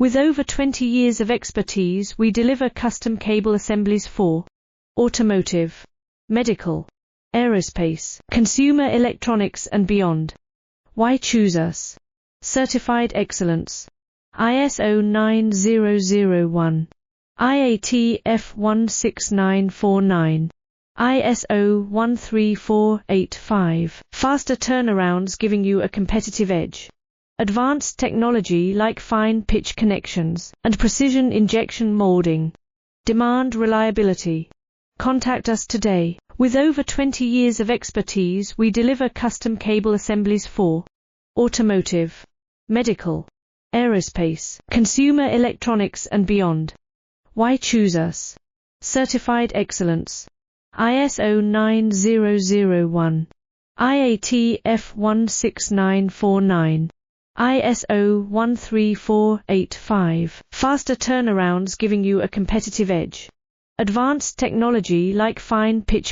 With over 20 years of expertise, we deliver custom cable assemblies for automotive, medical, aerospace, consumer electronics and beyond. Why choose us? Certified excellence. ISO 9001. IAT F16949. ISO 13485. Faster turnarounds giving you a competitive edge. Advanced technology like fine pitch connections and precision injection molding. Demand reliability. Contact us today. With over 20 years of expertise, we deliver custom cable assemblies for automotive, medical, aerospace, consumer electronics and beyond. Why choose us? Certified excellence. ISO 9001. IAT F16949. ISO 13485. Faster turnarounds giving you a competitive edge. Advanced technology like fine pitch